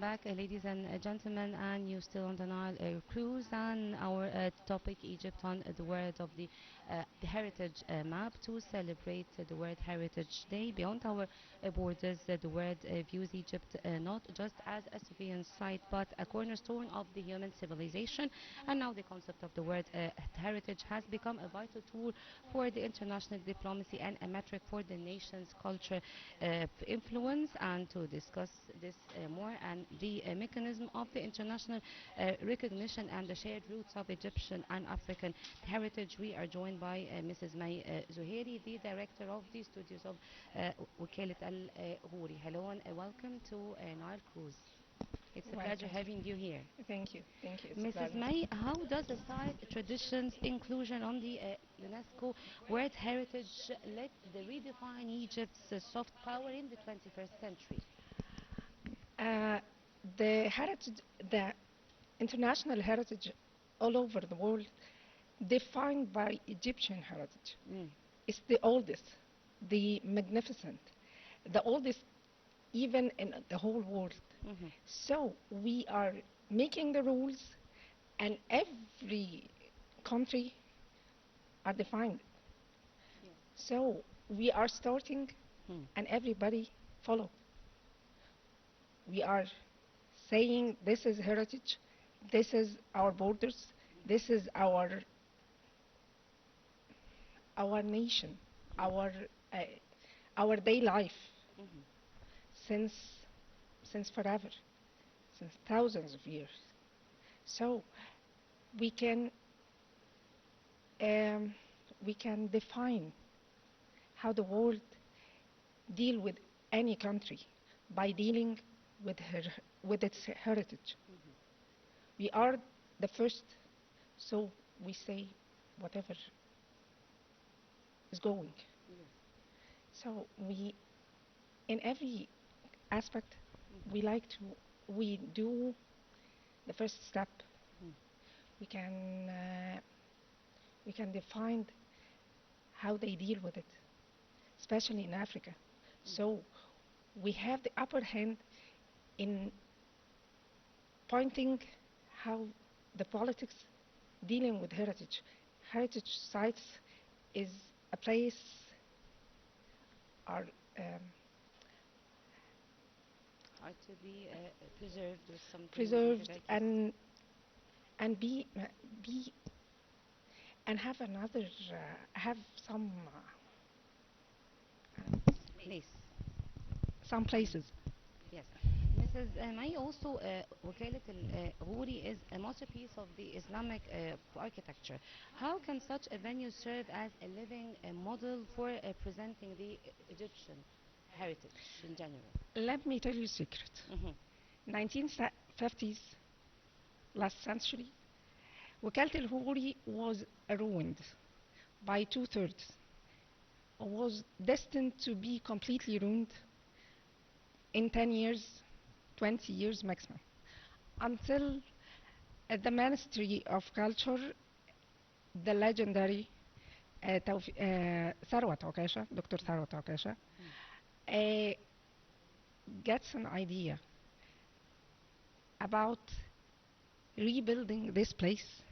back, ladies and gentlemen, and you're still on the Nile cruise, and our topic Egypt on the World of the Heritage Map to celebrate the World Heritage Day. Beyond our borders, the world views Egypt not just as a surveillance site, but a cornerstone of the human civilization. And now the concept of the World Heritage has become a vital tool for the international diplomacy and a metric for the nation's culture influence. And to discuss this more and the mechanism of the international recognition and the shared roots of Egyptian and African heritage, we are joined by Mrs. May Zohairy, the director of the studios of Wakalat Al Ghuri. Hello and welcome to Nile Cruise. It's a pleasure having you here. Thank you. Thank you. Mrs. May, how does the site traditions inclusion on the UNESCO World Heritage let the redefine Egypt's soft power in the 21st century? Uh, the heritage, the international heritage all over the world, defined by Egyptian heritage, Mm. is the oldest, the magnificent, the oldest even in the whole world. Mhm. So we are making the rules, and every country are defined. Yeah. So we are starting, Mm. and everybody follow. We are saying this is heritage, this is our borders, this is our nation, Yes. uh, our day life Mhm. since since forever, since thousands of years. So we can um, we can define how the world deal with any country by dealing with with its heritage. Mhm. We are the first, so we say whatever is going. Yes. So we, in every aspect, Mhm. we like to, we do the first step. Mhm. We can uh, we can define how they deal with it, especially in Africa. Mhm. So we have the upper hand in pointing how the politics dealing with heritage. Heritage sites is a place are Are to be preserved or something preserved like yes. and be and have another have Place. some places. Yes. Mrs. May, also Wakalat Al-Ghuri is a masterpiece of the Islamic architecture. How can such a venue serve as a living model for presenting the Egyptian heritage in general? Let me tell you a secret. Hmm. 1950s, last century, Wakalat al-Ghuri was ruined by two-thirds. Was destined to be completely ruined in 10 years, 20 years maximum, until the Ministry of Culture, the legendary Tharwat Okasha, Dr. Tharwat Okasha, Mm. uh, gets an idea about rebuilding this place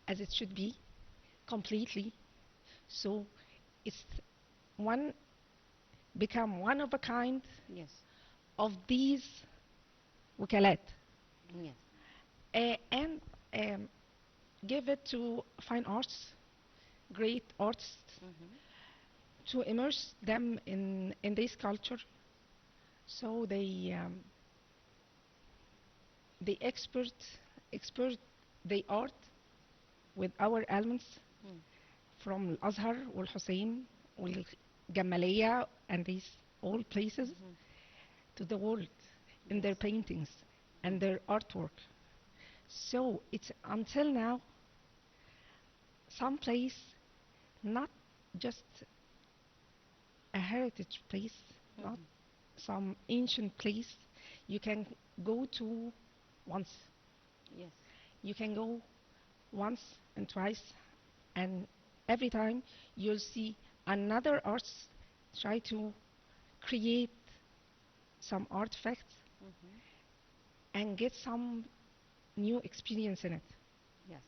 as it should be completely. So it's one become one of a kind Yes. of these wakalat, Yes. and um, give it to fine arts, great artists, Hmm. to immerse them in this culture. So they expert the art with our elements Mm. from Al-Azhar, Wal-Hussein, Wal-Gamaliyah, and these all places Hmm. to the world in their Yes. paintings Mm. and their artwork. So it's until now some place, not just a heritage place, not Hmm. some ancient place you can go to once. Yes. You can go once and twice, and every time you'll see another artist try to create some artifacts Hmm. and get some new experience in it. Yes.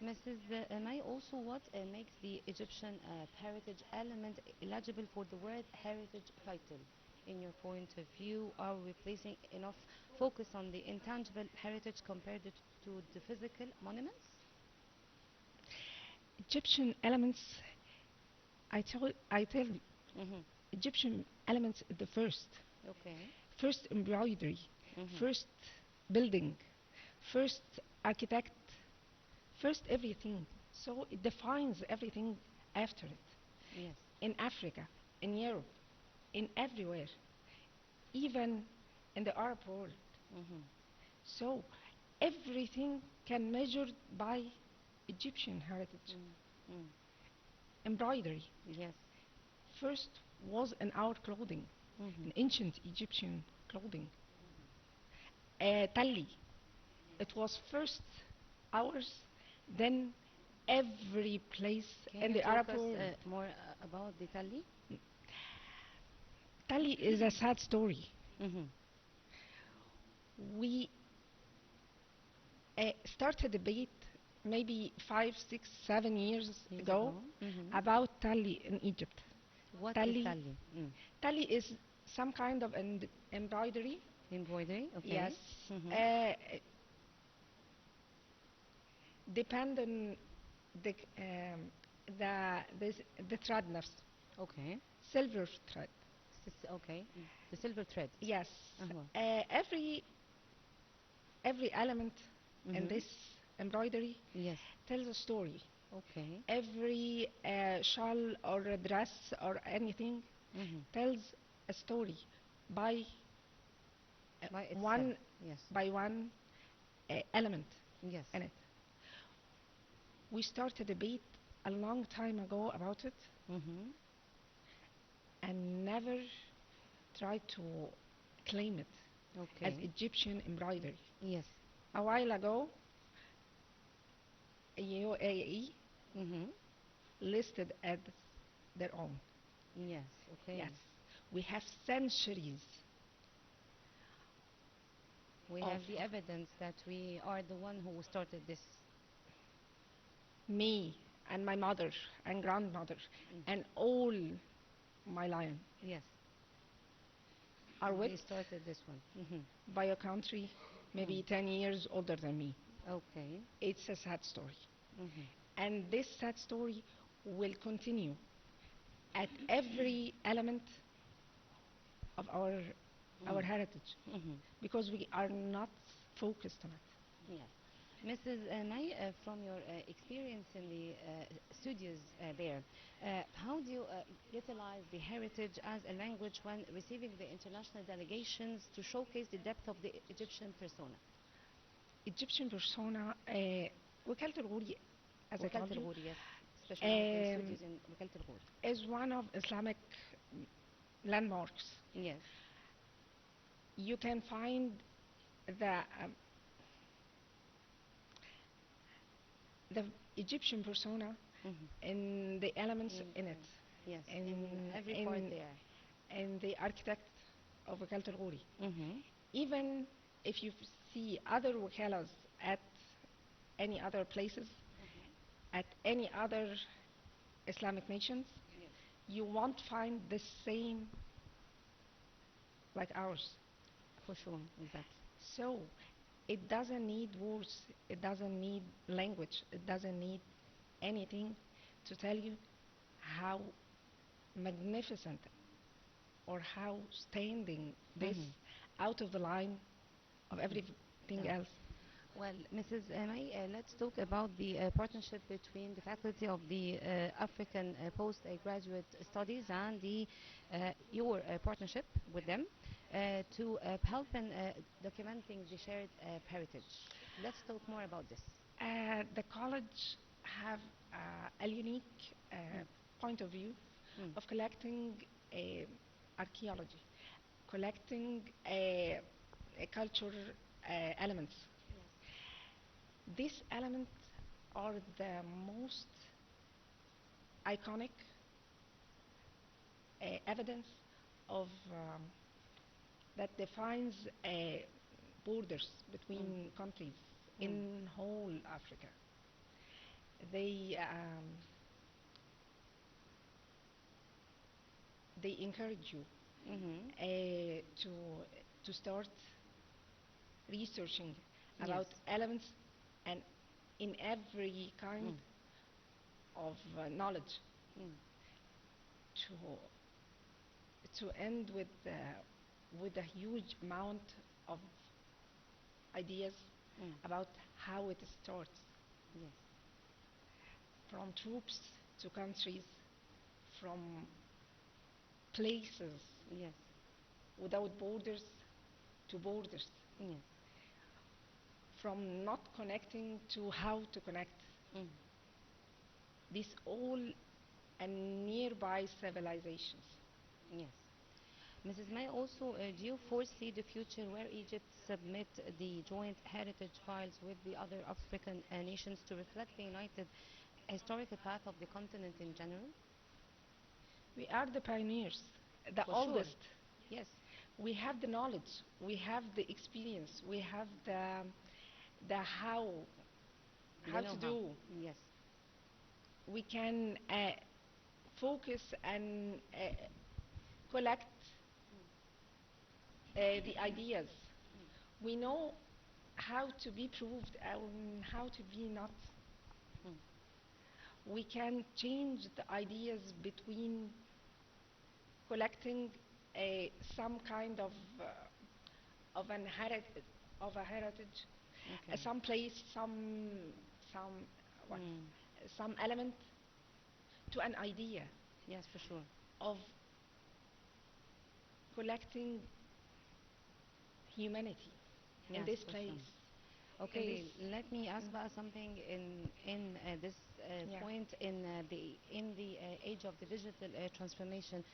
Mrs. May, also what makes the Egyptian heritage element eligible for the World Heritage title? In your point of view, are we placing enough focus on the intangible heritage compared to the physical monuments? Egyptian elements, I tell you, Mm-hmm. Egyptian elements the Okay. first embroidery, Mm-hmm. first building, first architect, first everything. So it defines everything after it. Yes. In Africa, in Europe, in everywhere, even in the Arab world. Mm-hmm. So everything can measured by Egyptian heritage. Mm. Embroidery Yes. first was in our clothing, Mm-hmm. in ancient Egyptian clothing. Tali, it was first ours, then every place Can in you the talk Arab us world. more about the Tali? Tali is a sad story. Mm-hmm. We started a debate maybe 5, 6, 7 years Years ago ago. Mm-hmm. about Tali in Egypt. What is Tali, Tali? Mm. Tali is some kind of embroidery. Embroidery. Yes, Okay. Mm-hmm. uh, depend on the the thread نفسه, Okay. silver thread. Okay. The silver thread. Yes, Uh-huh. every element in Mm-hmm. this embroidery Yes. tells a story. Okay. Every shawl or a dress or anything Mm-hmm. tells a story by By itself. one Yes. one element Yes. in it. We started a debate a long time ago about it Mm-hmm. and never tried to claim it as Okay. Egyptian embroidery. Yes. A while ago, UAE Mm-hmm. listed as their own. Yes. Yes, Okay. we have centuries We of have the evidence that we are the one who started this. me and my mother and grandmother Mm. and all my line Yes. are They whipped started this one. Mm-hmm. by a country Mm. maybe 10 years older than me. Okay. It's a sad story. Mm-hmm. And this sad story will continue at every element of our Mm. heritage Mm-hmm. because we are not focused on it. Yes. Mrs. May, from your experience in the studios there, how do you utilize the heritage as a language when receiving the international delegations to showcase the depth of the Egyptian persona? Egyptian persona, وكالة الغوري as a وكالة country الغور, yes. Specializing um, studios in وكالة الغور. is one of Islamic landmarks. Yes. You can find the the Egyptian persona Mm-hmm. in the elements In, in it, yes, in in every part in there. in the architect of وكالة الغوري. Mm-hmm. Even if you see other wakalas at any other places, Mm-hmm. at any other Islamic nations, Yes, you won't find the same like ours. for sure, exactly. So it doesn't need words, it doesn't need language, it doesn't need anything to tell you how magnificent or how standing this Mm-hmm. out of the line of Yeah. everything else. Well, Mrs. May, let's talk about the partnership between the faculty of the African postgraduate studies and the your partnership with them to help in documenting the shared heritage. Let's talk more about this. The college have a unique Mm. point of view Mm. of collecting uh, archaeology, collecting culture elements. Yes. These elements are the most iconic evidence of that defines borders Mm. between countries Mm. in whole Africa. They they encourage you Mm-hmm. to start researching Yes. about elements and in every kind Mm. of knowledge Mm. to end with a huge amount of ideas Mm. about how it starts Yes. from troops to countries, from places Yes. without borders to borders, Yes. from not connecting to how to connect. Mm. This all and nearby civilizations. Yes. Mrs. May, also, do you foresee the future where Egypt submit the joint heritage files with the other African nations to reflect the united historical path of the continent in general? We are the pioneers, the For sure. oldest. Yes. We have the knowledge, we have the experience, we have the The how to know-how. do. Yes. We can focus and collect the ideas. We know how to be proved and how to be not. Mm. We can change the ideas between collecting some kind of an of a heritage, Okay. some place, some what, Mm. some element to an idea Yes, for sure. of collecting humanity in Yes, this for sure. place, in this. Okay, let me ask Mm, about something in this yeah. point in the age of the digital transformation.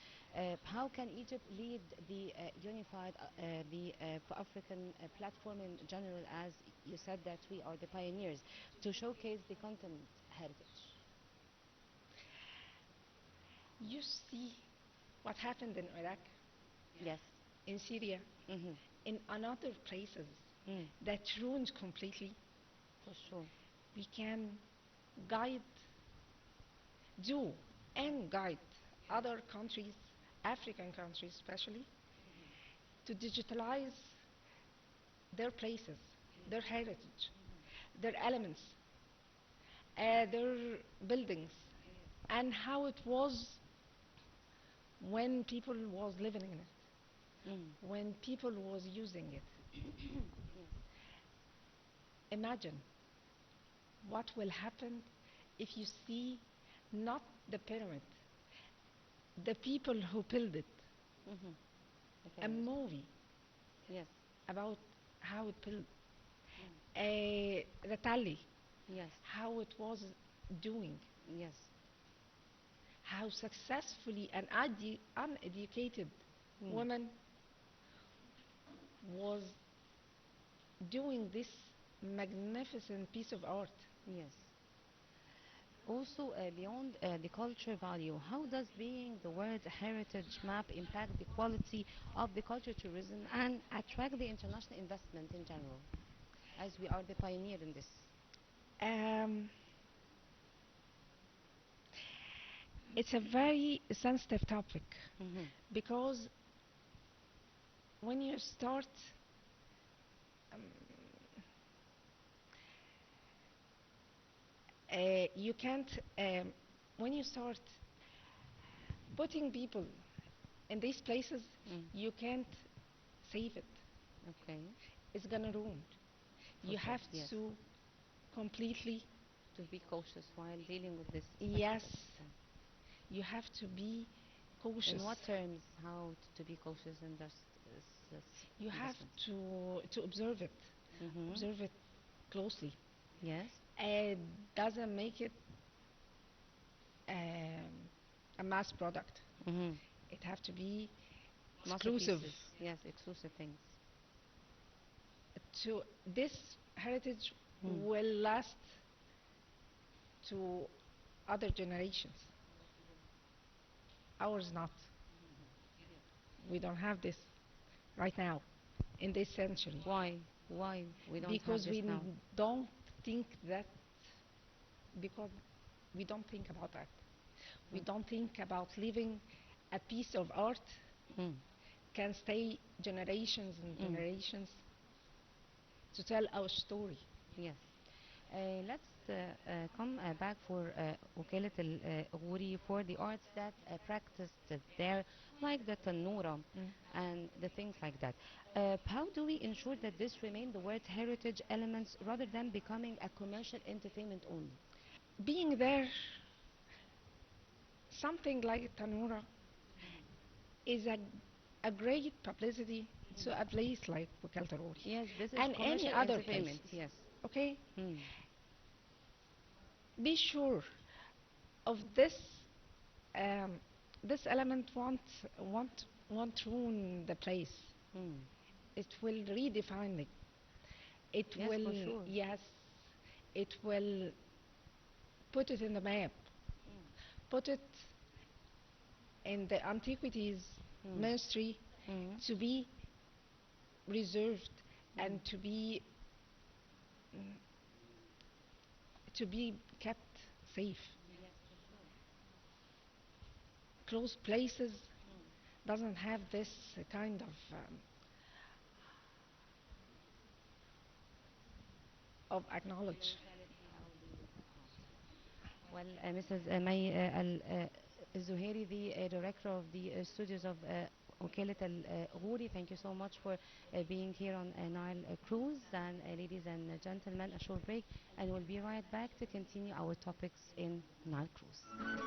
How can Egypt lead the unified the African platform in general, as you said that we are the pioneers, to showcase the continent heritage? You see what happened in Iraq, Yes. in Syria, Mm-hmm. in other places Mm. that ruined completely. For sure. We can guide, do, and guide other countries, African countries especially, to digitalize their places, their heritage, their elements, their buildings, and how it was when people was living in it, Mm. when people was using it. Yes. Imagine what will happen if you see not the pyramid, the people who built it, Mm-hmm. The a pyramids. movie Yes. about how it built, Mm. the tally, Yes. how it was doing, Yes. how successfully an uneducated Mm. woman was doing this magnificent piece of art. Yes. Also, beyond the culture value, how does being the World Heritage Map impact the quality of the culture tourism and attract the international investment in general, as we are the pioneer in this? Um, it's a very sensitive topic Mm-hmm. because when you start, um, you can't, when you start putting people in these places, Mm. you can't save it. Okay, It's gonna ruin. for You sure. have Yes, to completely, to be cautious while dealing with this yes, sensitive thing. you have to be In cautious. what terms, how to be cautious in this You have investment? to Mm-hmm. observe it closely. Yes, It doesn't make it um, a mass product. mm-hmm. It have to be exclusive. Masterpieces. Yes, exclusive things. To this heritage Mm. will last to other generations. Ours not. We don't have this right now in this century. Why? Why we don't have because this now? don't think that, because we don't think about that. We Mm. don't think about leaving a piece of art Mm. can stay generations and Mm. generations to tell our story. Yes. Let's come back for وكالة الغوري for the arts that practiced there, like the tanura Mm. and the things like that. How do we ensure that this remain the world's heritage elements rather than becoming a commercial entertainment only? Being there, something like Tanura is a great publicity to a place like Bukaltarori Yes, this is and any commercial other entertainment. places. Yes. Okay? Mm. Be sure of this. Um, this element won't ruin the place. Mm. It will redefine it. It Yes, for will, sure. yes, it will put it in the map, put it in the antiquities Mm. ministry Mm. to be reserved Mm. and to be kept safe. Yes, for sure. Closed places Mm. doesn't have this kind of acknowledge. Mentality أو well, Mrs. May Zohairy, the director of the studios of وكالة الغوري, thank you so much for being here on Nile Cruise. And ladies and gentlemen, a short break, and we'll be right back to continue our topics in Nile Cruise.